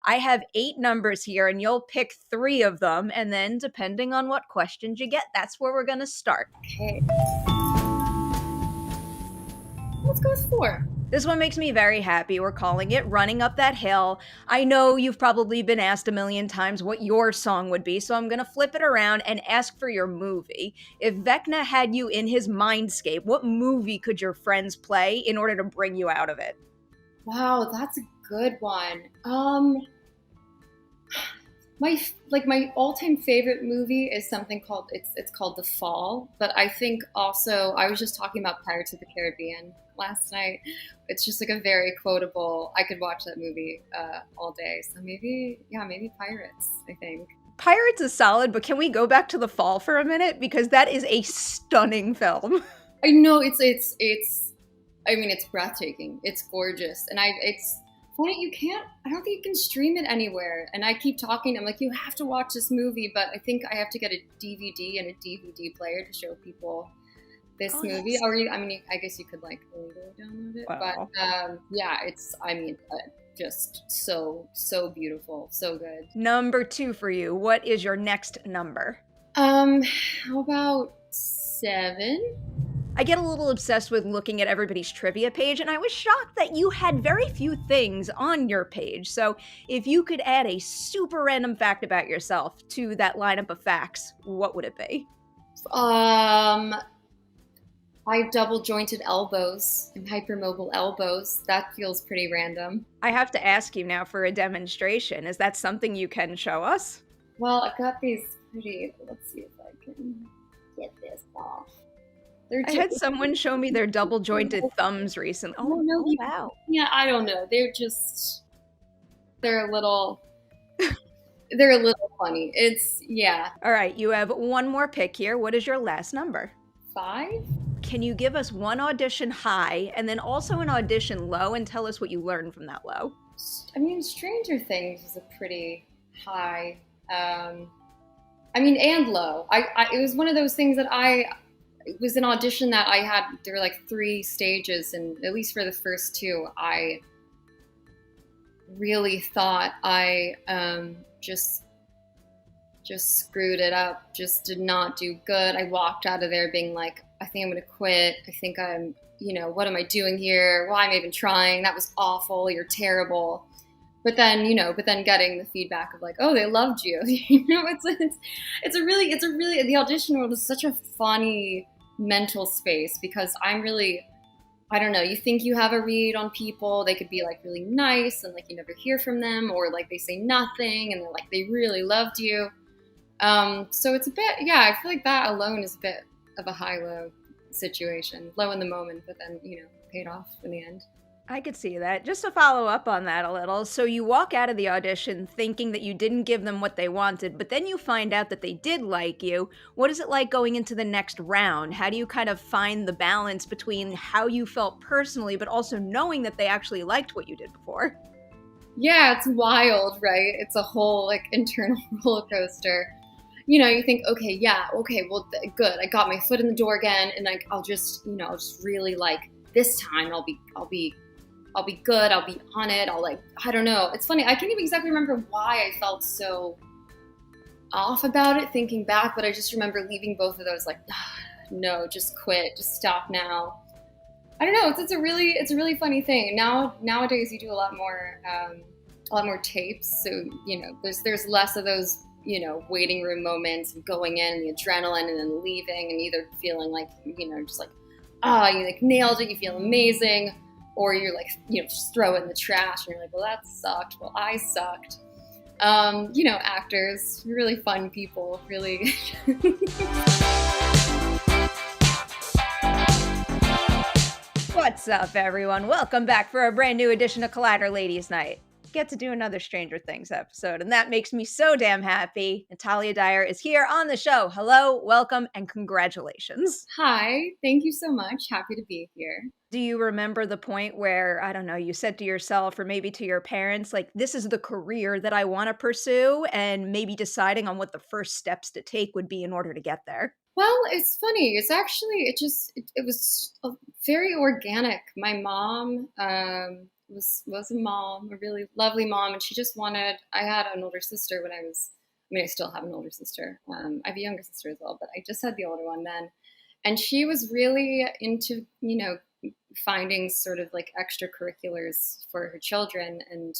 I have 8 numbers here, and you'll pick 3 of them, and then depending on what questions you get, that's where we're going to start. Okay. Let's go with 4. This one makes me very happy. We're calling it Running Up That Hill. I know you've probably been asked a million times what your song would be, so I'm going to flip it around and ask for your movie. If Vecna had you in his mindscape, what movie could your friends play in order to bring you out of it? Wow, that's a good one. My all-time favorite movie is something called it's called The Fall, but I think also I was just talking about Pirates of the Caribbean last night. It's just like a very quotable. I could watch that movie all day. So maybe Pirates, I think. Pirates is solid, but can we go back to The Fall for a minute, because that is a stunning film. I know it's breathtaking. It's gorgeous. And it's funny, I don't think you can stream it anywhere. And I keep talking, I'm like, you have to watch this movie, but I think I have to get a DVD and a DVD player to show people this movie. Yes. Or I guess you could like illegally download it. Wow. But just so beautiful, so good. Number 2 for you. What is your next number? How about 7? I get a little obsessed with looking at everybody's trivia page, and I was shocked that you had very few things on your page. So if you could add a super random fact about yourself to that lineup of facts, what would it be? I have double jointed elbows and hypermobile elbows. That feels pretty random. I have to ask you now for a demonstration. Is that something you can show us? Well, I've got these let's see if I can get this off. I had someone show me their double jointed thumbs recently. Oh, no, wow. Yeah, I don't know. They're a little funny. All right, you have one more pick here. What is your last number? 5? Can you give us one audition high and then also an audition low, and tell us what you learned from that low? Stranger Things is a pretty high, and low. It was one of those things that it was an audition that I had. There were like 3 stages, and at least for the first 2, I really thought I just screwed it up, just did not do good. I walked out of there being like, I think I'm going to quit. I think I'm, what am I doing here? Why am I even trying? That was awful. You're terrible. But then getting the feedback of like, oh, they loved you. It's a really, the audition world is such a funny mental space, because I'm really, I don't know, you think you have a read on people. They could be like really nice and like you never hear from them, or like they say nothing and they're like, they really loved you. So it's a bit, I feel like that alone is a bit of a high-low situation. Low in the moment, but then, paid off in the end. I could see that. Just to follow up on that a little, so you walk out of the audition thinking that you didn't give them what they wanted, but then you find out that they did like you. What is it like going into the next round? How do you kind of find the balance between how you felt personally, but also knowing that they actually liked what you did before? Yeah, it's wild, right? It's a whole like internal roller coaster. You think, well, good. I got my foot in the door again, and like I'll just really like this time I'll be good. I'll be on it. I don't know. It's funny. I can't even exactly remember why I felt so off about it thinking back, but I just remember leaving both of those like, no, just quit, just stop now. I don't know. It's a really funny thing. Nowadays you do a lot more tapes, so there's less of those waiting room moments of going in and the adrenaline and then leaving and either feeling like just like you like nailed it, you feel amazing, or you're like just throw it in the trash and you're like, well, that sucked, well, I sucked. Actors, really fun people, really. What's up, everyone? Welcome back for a brand new edition of Collider Ladies Night. Get to do another Stranger Things episode, and that makes me so damn happy. Natalia Dyer is here on the show. Hello, welcome, and congratulations. Hi, thank you so much. Happy to be here. Do you remember the point where, I don't know, you said to yourself or maybe to your parents, like, this is the career that I want to pursue, and maybe deciding on what the first steps to take would be in order to get there? Well, it's funny. It's actually, it was very organic. My mom, was a mom, a really lovely mom, and she just wanted. I had an older sister when I was. I mean, I still have an older sister. I have a younger sister as well, but I just had the older one then, and she was really into finding sort of like extracurriculars for her children. And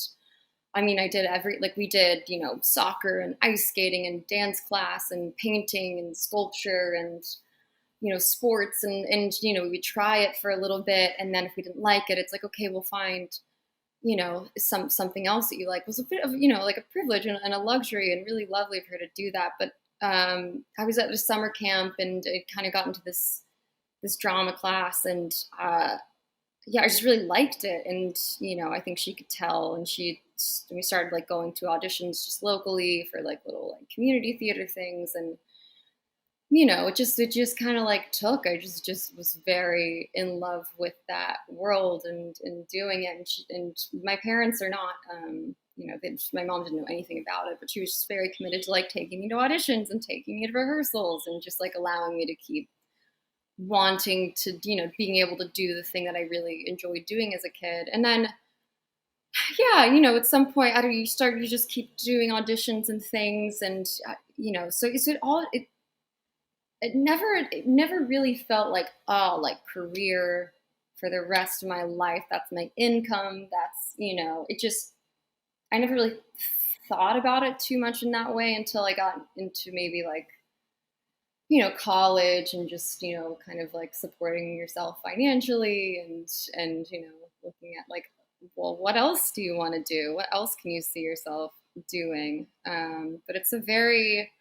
I mean, I did we did, soccer and ice skating and dance class and painting and sculpture and, sports and we would try it for a little bit. And then if we didn't like it, it's like, okay, we'll find, something else that you like. It was a bit of, like a privilege and a luxury and really lovely for her to do that. But I was at a summer camp and it kind of got into this drama class and, yeah, I just really liked it. And, I think she could tell. And we started like going to auditions just locally for like little like community theater things. And, it just kind of like took. I just was very in love with that world and doing it. And my parents are not, my mom didn't know anything about it, but she was just very committed to like taking me to auditions and taking me to rehearsals and just like allowing me to keep wanting to, being able to do the thing that I really enjoyed doing as a kid. And then, yeah, at some point, you just keep doing auditions and things. And, so it never really felt like, oh, like career for the rest of my life. That's my income. That's, I never really thought about it too much in that way until I got into maybe like, college and just, kind of like supporting yourself financially and, looking at like, well, what else do you want to do? What else can you see yourself doing? But it's a very,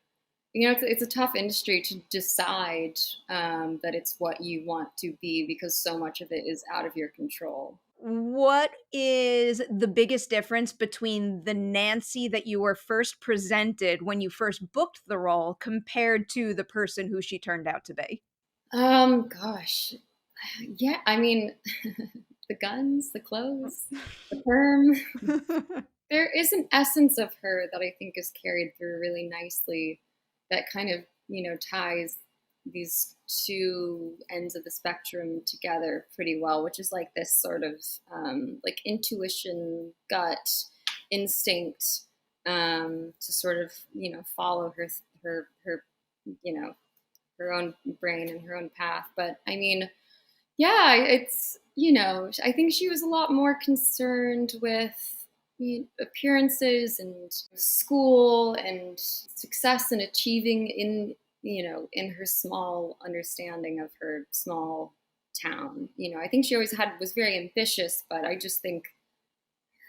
it's a tough industry to decide that it's what you want to be because so much of it is out of your control. What is the biggest difference between the Nancy that you were first presented when you first booked the role compared to the person who she turned out to be? Gosh. Yeah, I mean, the guns, the clothes, the perm. There is an essence of her that I think is carried through really nicely that kind of, ties these two ends of the spectrum together pretty well, which is like this sort of like intuition, gut, instinct to sort of, follow her, her own brain and her own path. But I mean, yeah, it's, I think she was a lot more concerned with appearances and school and success and achieving in her small understanding of her small town. I think she always was very ambitious, but I just think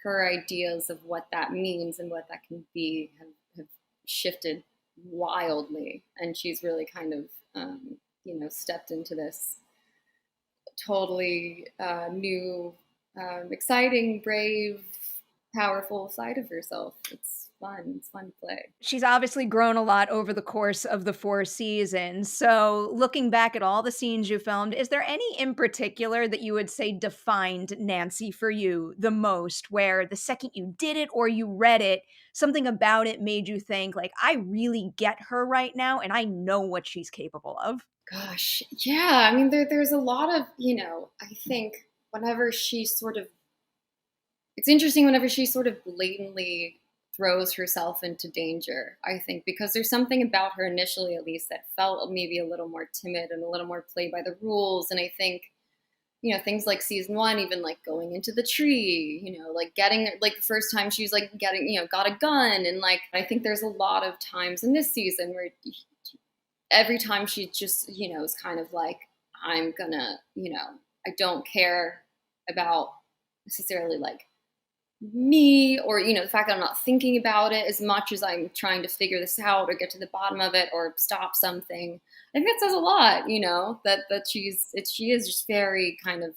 her ideas of what that means and what that can be have shifted wildly. And she's really kind of, stepped into this totally new, exciting, brave, powerful side of herself. It's fun. It's fun to play. She's obviously grown a lot over the course of the 4 seasons. So, looking back at all the scenes you filmed, is there any in particular that you would say defined Nancy for you the most, where the second you did it or you read it, something about it made you think, like, I really get her right now and I know what she's capable of? Gosh, yeah. I mean, there's a lot of, I think whenever she sort of, it's interesting whenever she sort of blatantly throws herself into danger, I think, because there's something about her initially, at least, that felt maybe a little more timid and a little more play by the rules. And I think, things like season 1, even like going into the tree, like getting, like the first time she was like getting, got a gun. And like, I think there's a lot of times in this season where every time she just, is kind of like, I'm gonna, I don't care about necessarily like me or, the fact that I'm not thinking about it as much as I'm trying to figure this out or get to the bottom of it or stop something. I think that says a lot, that she is just very kind of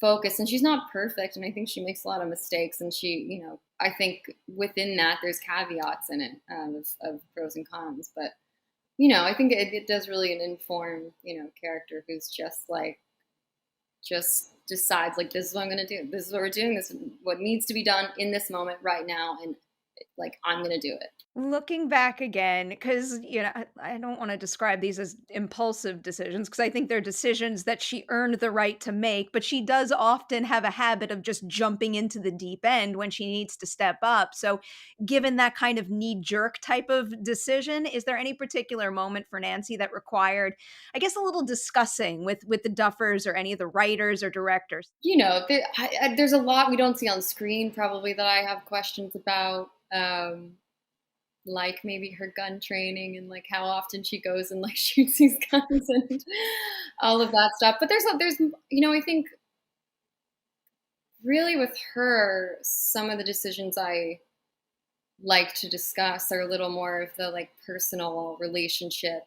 focused, and she's not perfect. And I think she makes a lot of mistakes, and she, I think within that there's caveats in it of pros and cons, but I think it does really inform, character who's just decides like, this is what I'm going to do. This is what we're doing. This is what needs to be done in this moment right now. And like, I'm going to do it. Looking back again, because, I don't want to describe these as impulsive decisions, because I think they're decisions that she earned the right to make, but she does often have a habit of just jumping into the deep end when she needs to step up. So, given that kind of knee jerk type of decision, is there any particular moment for Nancy that required, I guess, a little discussing with the Duffers or any of the writers or directors? There's a lot we don't see on screen probably that I have questions about. Like maybe her gun training and like how often she goes and like shoots these guns and all of that stuff. But there's I think really with her, some of the decisions I like to discuss are a little more of the like personal relationship,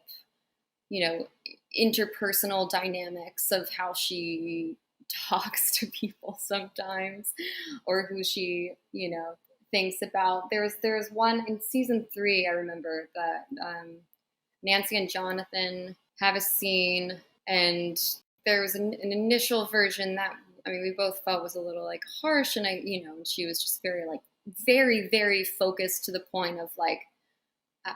interpersonal dynamics of how she talks to people sometimes, or who she, thinks about. There's one in season 3, I remember that Nancy and Jonathan have a scene, and there was an initial version that we both felt was a little like harsh, and and she was just very like very very focused to the point of like, I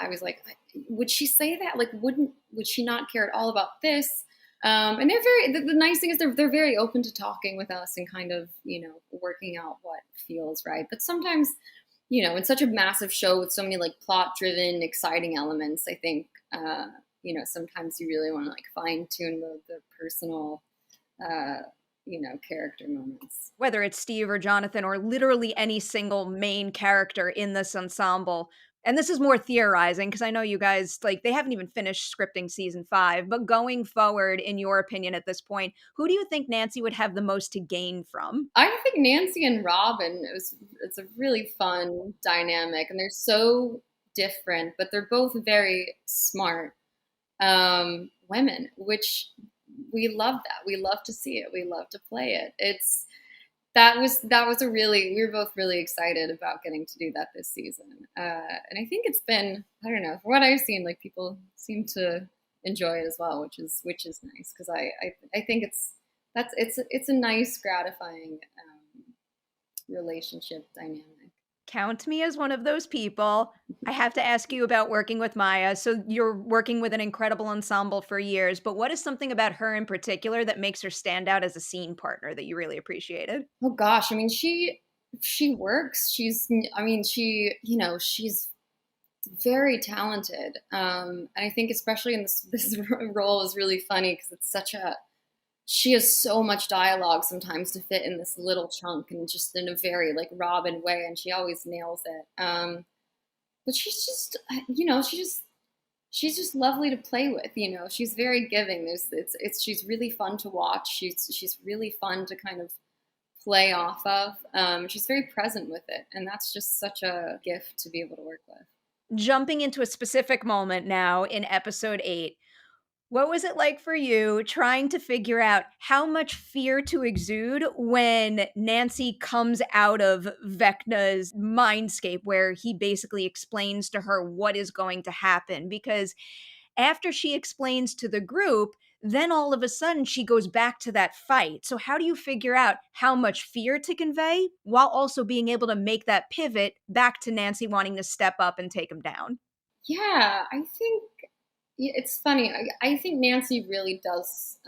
was like, would she say that? Like, would she not care at all about this? And they're the nice thing is they're very open to talking with us and kind of, working out what feels right. But sometimes, in such a massive show with so many like plot driven, exciting elements, I think, sometimes you really want to like fine tune the personal, character moments. Whether it's Steve or Jonathan or literally any single main character in this ensemble. And this is more theorizing because I know you guys, like, they haven't even finished scripting season 5, but going forward, in your opinion at this point, who do you think Nancy would have the most to gain from? I think Nancy and Robin, it's a really fun dynamic, and they're so different, but they're both very smart women, which we love that. We love to see it. We love to play it. That was a really, we were both really excited about getting to do that this season. And I think it's been, I don't know, from what I've seen, like people seem to enjoy it as well, which is nice. Cause I think it's a nice, gratifying relationship dynamic. Count me as one of those people. I have to ask you about working with Maya. So you're working with an incredible ensemble for years, but what is something about her in particular that makes her stand out as a scene partner that you really appreciated? Oh gosh, she works. She's very talented. And I think especially in this role is really funny because she has so much dialogue sometimes to fit in this little chunk and just in a very like Robin way, and she always nails it. But she's just, she's just lovely to play with. She's very giving. She's really fun to watch. She's really fun to kind of play off of. She's very present with it, and that's just such a gift to be able to work with. Jumping into a specific moment now in episode 8. What was it like for you trying to figure out how much fear to exude when Nancy comes out of Vecna's mindscape, where he basically explains to her what is going to happen? Because after she explains to the group, then all of a sudden she goes back to that fight. So, how do you figure out how much fear to convey while also being able to make that pivot back to Nancy wanting to step up and take him down? Yeah, I think it's funny. I think Nancy really does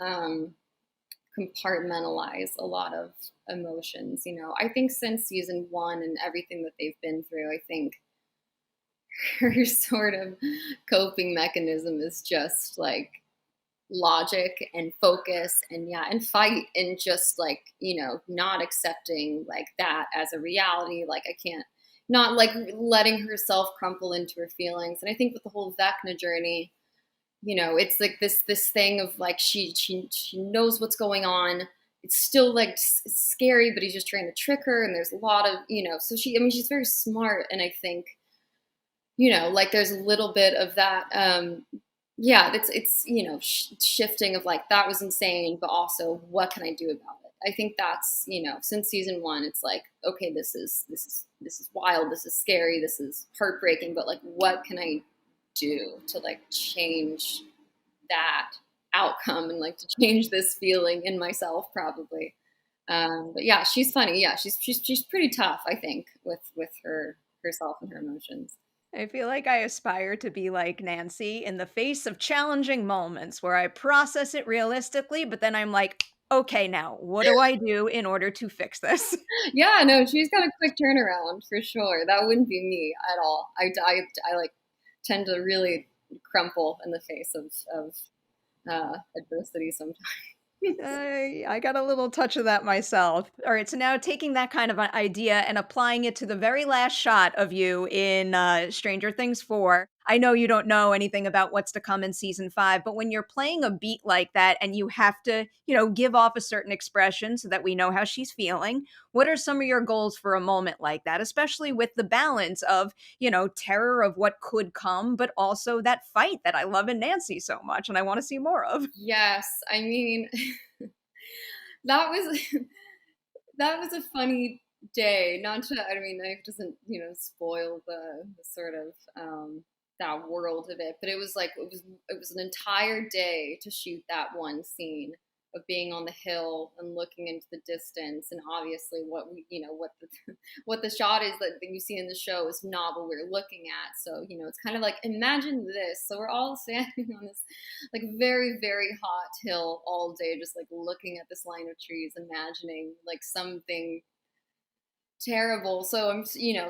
compartmentalize a lot of emotions. I think since season 1 and everything that they've been through, I think her sort of coping mechanism is just like logic and focus and fight, and just like, not accepting like that as a reality. Like I can't, not like letting herself crumple into her feelings. And I think with the whole Vecna journey, it's like this thing of like she knows what's going on. It's still like scary, but he's just trying to trick her, and there's a lot of, so she's very smart. And I think, like there's a little bit of that it's shifting of like, that was insane, but also what can I do about it? I think that's, since season 1, it's like, okay, this is wild, this is scary, this is heartbreaking, but like what can I do to like change that outcome and like to change this feeling in myself, probably. But yeah, she's funny. Yeah, she's pretty tough, I think, with herself and her emotions. I feel like I aspire to be like Nancy in the face of challenging moments where I process it realistically, but then I'm like, okay, now what do I do in order to fix this? Yeah, no, she's got a quick turnaround for sure. That wouldn't be me at all. I like tend to really crumple in the face of adversity sometimes. I got a little touch of that myself. All right, so now taking that kind of an idea and applying it to the very last shot of you in Stranger Things 4. I know you don't know anything about what's to come in season 5, but when you're playing a beat like that and you have to, give off a certain expression so that we know how she's feeling, what are some of your goals for a moment like that, especially with the balance of, terror of what could come, but also that fight that I love in Nancy so much and I want to see more of? Yes, I mean that was that was a funny day. Not to, I mean, it doesn't, spoil the sort of that world of it, but it was like it was an entire day to shoot that one scene of being on the hill and looking into the distance, and obviously what we, what the what the shot is that you see in the show is not what we're looking at. So it's kind of like, imagine this. So we're all standing on this like very very hot hill all day, just like looking at this line of trees, imagining like something terrible. So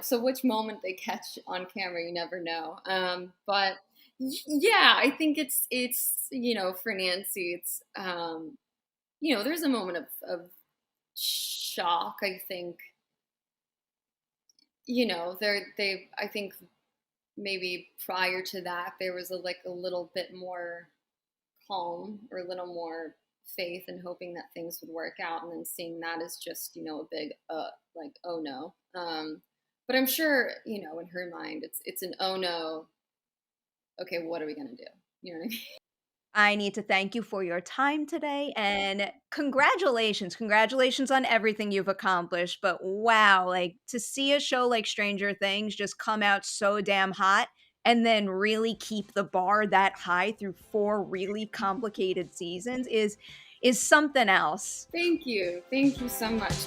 so which moment they catch on camera, you never know. But yeah, I think it's for Nancy, it's there's a moment of shock. I think I think maybe prior to that there was a little bit more calm, or a little more faith and hoping that things would work out, and then seeing that as just a big like, oh no. But I'm sure in her mind it's an oh no, okay, what are we gonna do? You know what I mean? I need to thank you for your time today and congratulations. Congratulations on everything you've accomplished. But wow, like to see a show like Stranger Things just come out so damn hot and then really keep the bar that high through 4 really complicated seasons is something else. Thank you so much.